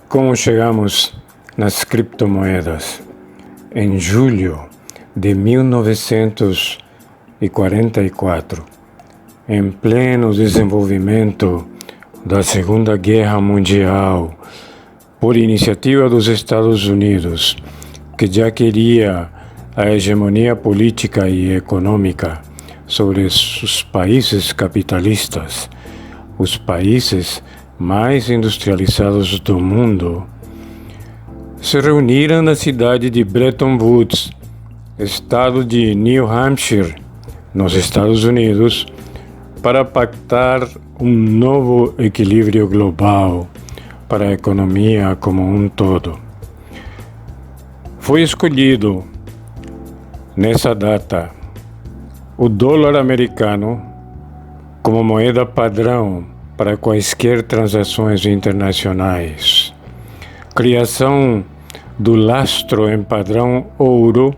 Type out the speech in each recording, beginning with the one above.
Como chegamos nas criptomoedas? Em julho de 1944, em pleno desenvolvimento da Segunda Guerra Mundial, por iniciativa dos Estados Unidos, que já queria a hegemonia política e econômica sobre os países capitalistas, os países mais industrializados do mundo, se reuniram na cidade de Bretton Woods, estado de New Hampshire, nos Estados Unidos, para pactar um novo equilíbrio global para a economia como um todo. Foi escolhido, nessa data, o dólar americano como moeda padrão para quaisquer transações internacionais. Criação do lastro em padrão ouro,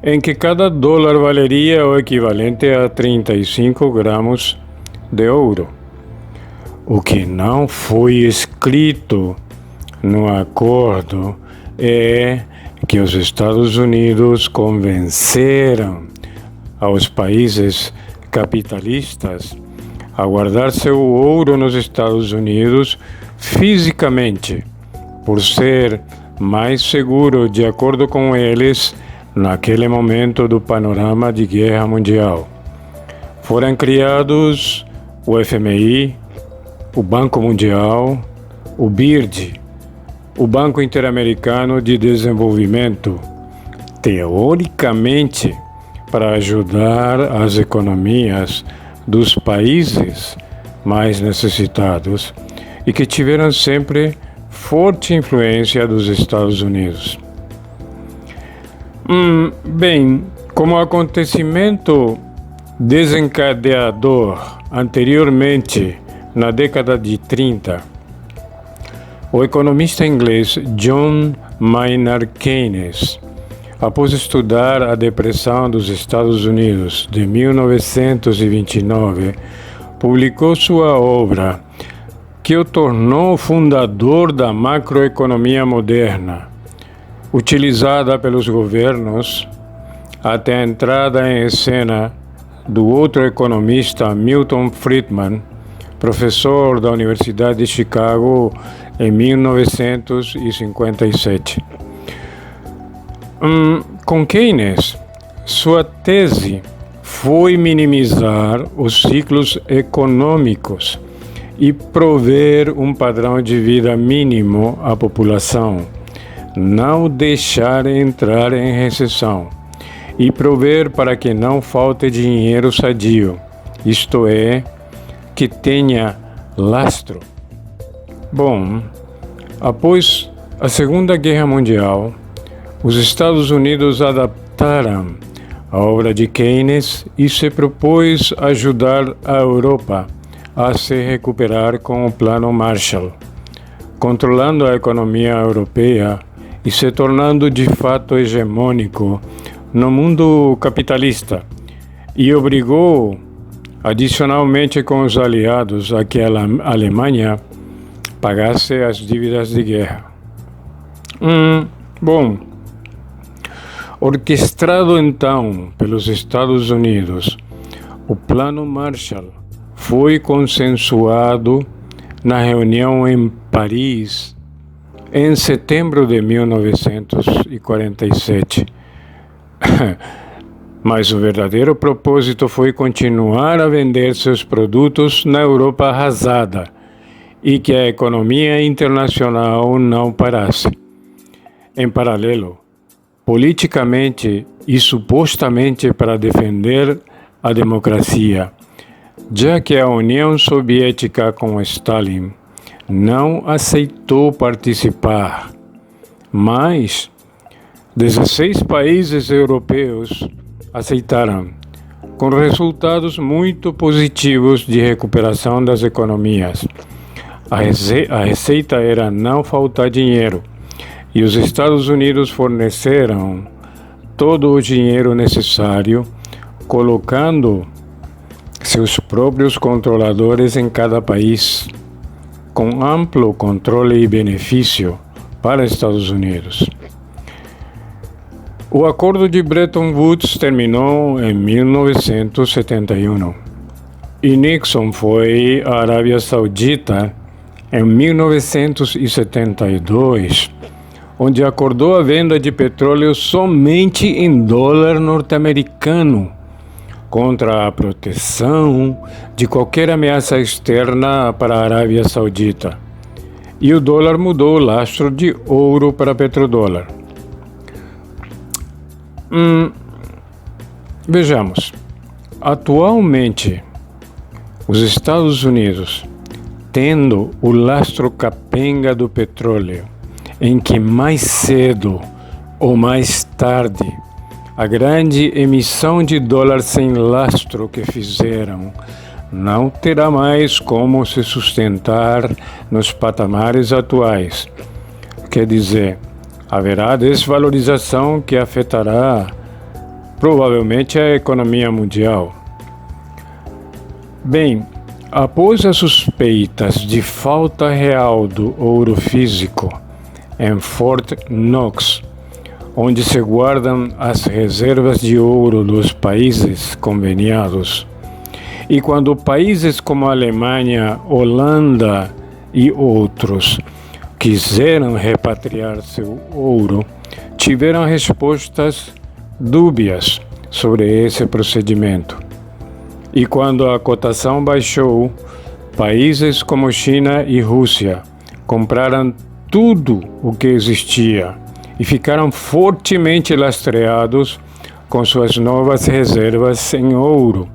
em que cada dólar valeria o equivalente a 35 gramos de ouro. O que não foi escrito no acordo é que os Estados Unidos convenceram aos países capitalistas a guardar seu ouro nos Estados Unidos fisicamente, por ser mais seguro, de acordo com eles, naquele momento do panorama de guerra mundial. Foram criados o FMI, o Banco Mundial, o BIRD, o Banco Interamericano de Desenvolvimento, teoricamente para ajudar as economias dos países mais necessitados e que tiveram sempre forte influência dos Estados Unidos. Bem, como acontecimento desencadeador anteriormente, na década de 30, o economista inglês John Maynard Keynes, após estudar a depressão dos Estados Unidos de 1929, publicou sua obra, que o tornou fundador da macroeconomia moderna, utilizada pelos governos até a entrada em cena do outro economista Milton Friedman, professor da Universidade de Chicago em 1957. Com Keynes, sua tese foi minimizar os ciclos econômicos e prover um padrão de vida mínimo à população, não deixar entrar em recessão e prover para que não falte dinheiro sadio, isto é, que tenha lastro. Bom, após a Segunda Guerra Mundial, os Estados Unidos adaptaram a obra de Keynes e se propôs ajudar a Europa a se recuperar com o Plano Marshall, controlando a economia europeia e se tornando de fato hegemônico no mundo capitalista, e obrigou, adicionalmente com os aliados, a que a Alemanha pagasse as dívidas de guerra. Bom, orquestrado então pelos Estados Unidos, o Plano Marshall foi consensuado na reunião em Paris em setembro de 1947. Mas o verdadeiro propósito foi continuar a vender seus produtos na Europa arrasada e que a economia internacional não parasse. Em paralelo, politicamente e supostamente para defender a democracia, já que a União Soviética com Stalin não aceitou participar, mas 16 países europeus aceitaram, com resultados muito positivos de recuperação das economias. A receita era não faltar dinheiro, e os Estados Unidos forneceram todo o dinheiro necessário, colocando seus próprios controladores em cada país, com amplo controle e benefício para Estados Unidos. O acordo de Bretton Woods terminou em 1971 e Nixon foi à Arábia Saudita em 1972, onde acordou a venda de petróleo somente em dólar norte-americano, contra a proteção de qualquer ameaça externa para a Arábia Saudita. E o dólar mudou o lastro de ouro para petrodólar. Vejamos, atualmente os Estados Unidos, tendo o lastro capenga do petróleo, em que mais cedo ou mais tarde a grande emissão de dólar sem lastro que fizeram não terá mais como se sustentar nos patamares atuais. Quer dizer, haverá desvalorização que afetará provavelmente a economia mundial. Bem, após as suspeitas de falta real do ouro físico em Fort Knox, onde se guardam as reservas de ouro dos países conveniados, e quando países como a Alemanha, Holanda e outros quiseram repatriar seu ouro, tiveram respostas dúbias sobre esse procedimento. E quando a cotação baixou, países como China e Rússia compraram tudo o que existia e ficaram fortemente lastreados com suas novas reservas em ouro.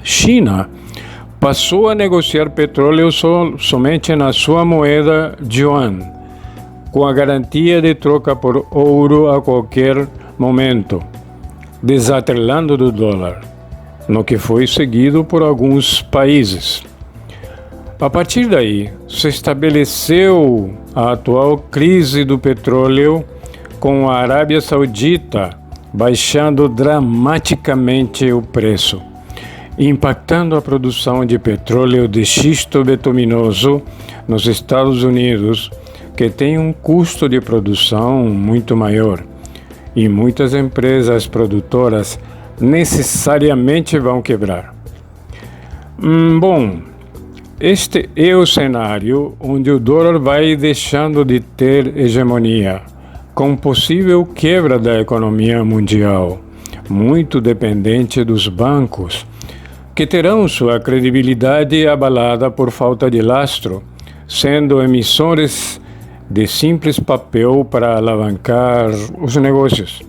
China passou a negociar petróleo somente na sua moeda yuan, com a garantia de troca por ouro a qualquer momento, desatrelando do dólar, no que foi seguido por alguns países. A partir daí, se estabeleceu a atual crise do petróleo, com a Arábia Saudita baixando dramaticamente o preço, impactando a produção de petróleo de xisto bituminoso nos Estados Unidos, que tem um custo de produção muito maior, e muitas empresas produtoras necessariamente vão quebrar. Bom, este é o cenário onde o dólar vai deixando de ter hegemonia, com possível quebra da economia mundial, muito dependente dos bancos, que terão sua credibilidade abalada por falta de lastro, sendo emissores de simples papel para alavancar os negócios.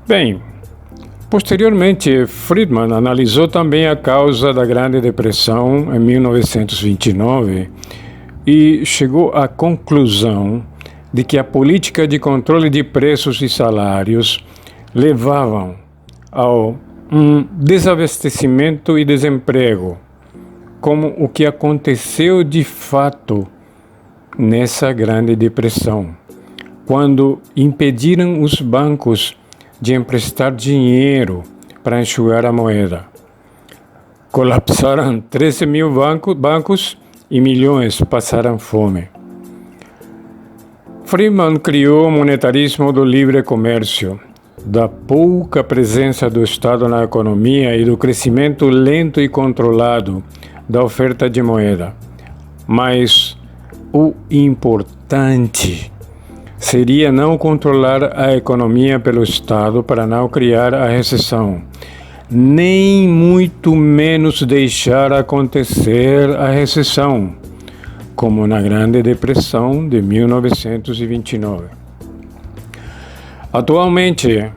Bem, posteriormente, Friedman analisou também a causa da Grande Depressão em 1929 e chegou à conclusão de que a política de controle de preços e salários levavam ao desabastecimento e desemprego, como o que aconteceu de fato nessa Grande Depressão, quando impediram os bancos de emprestar dinheiro para enxugar a moeda. Colapsaram 13 mil bancos e milhões passaram fome. Friedman criou o monetarismo do livre comércio, da pouca presença do Estado na economia e do crescimento lento e controlado da oferta de moeda. Mas o importante seria não controlar a economia pelo Estado para não criar a recessão, nem muito menos deixar acontecer a recessão, como na Grande Depressão de 1929. Atualmente,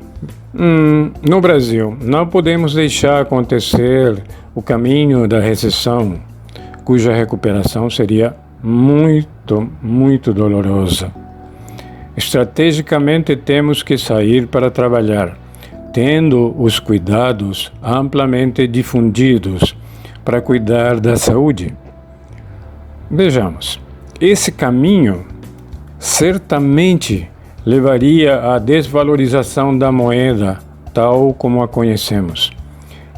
no Brasil, não podemos deixar acontecer o caminho da recessão, cuja recuperação seria muito dolorosa. Estrategicamente temos que sair para trabalhar, tendo os cuidados amplamente difundidos para cuidar da saúde. Vejamos, esse caminho certamente levaria à desvalorização da moeda tal como a conhecemos,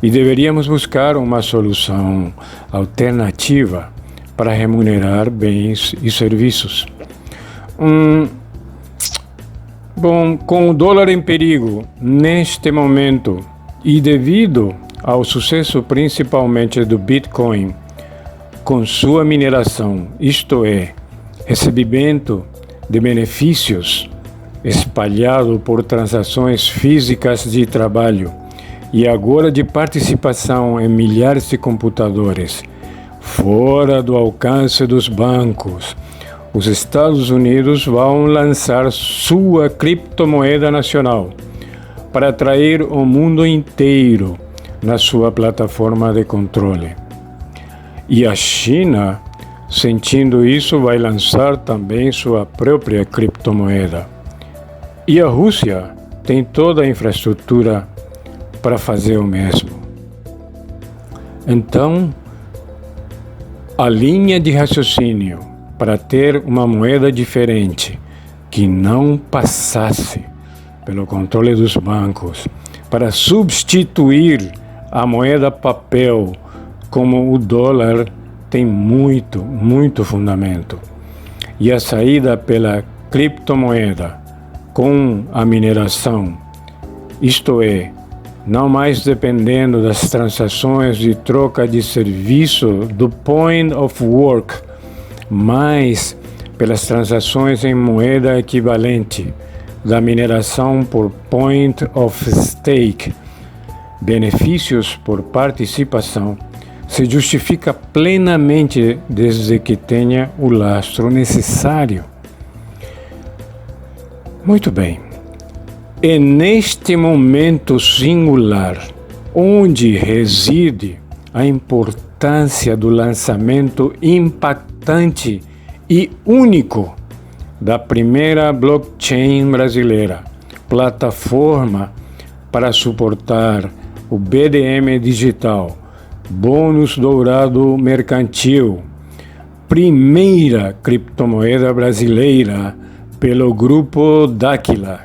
e deveríamos buscar uma solução alternativa para remunerar bens e serviços. Bom, com o dólar em perigo neste momento e devido ao sucesso principalmente do Bitcoin, com sua mineração, isto é, recebimento de benefícios espalhado por transações físicas de trabalho e agora de participação em milhares de computadores, fora do alcance dos bancos, os Estados Unidos vão lançar sua criptomoeda nacional para atrair o mundo inteiro na sua plataforma de controle. E a China, sentindo isso, vai lançar também sua própria criptomoeda. E a Rússia tem toda a infraestrutura para fazer o mesmo. Então, a linha de raciocínio para ter uma moeda diferente, que não passasse pelo controle dos bancos, para substituir a moeda papel como o dólar, tem muito fundamento. E a saída pela criptomoeda com a mineração, isto é, não mais dependendo das transações de troca de serviço do point of work, mas pelas transações em moeda equivalente da mineração por point of stake, benefícios por participação, se justifica plenamente desde que tenha o lastro necessário. Muito bem. É neste momento singular onde reside a importância do lançamento impactante e único da primeira blockchain brasileira, plataforma para suportar o BDM digital, bônus dourado mercantil, primeira criptomoeda brasileira pelo grupo Daquila.